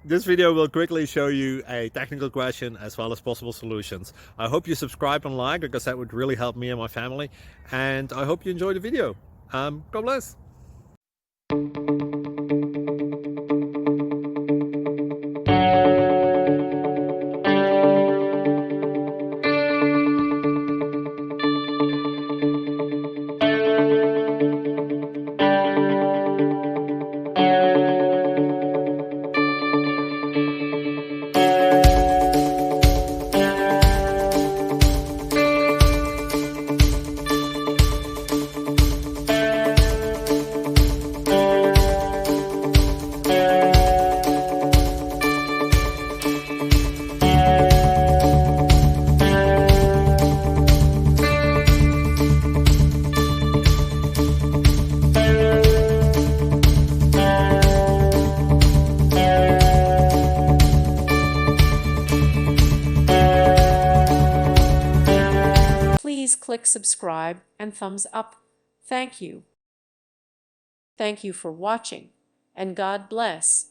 This video will quickly show you a technical question as well as possible solutions. I hope you subscribe and like, because that would really help me and my family. And I hope you enjoy the video. God bless. Please click subscribe and thumbs up. Thank you. Thank you for watching, and God bless.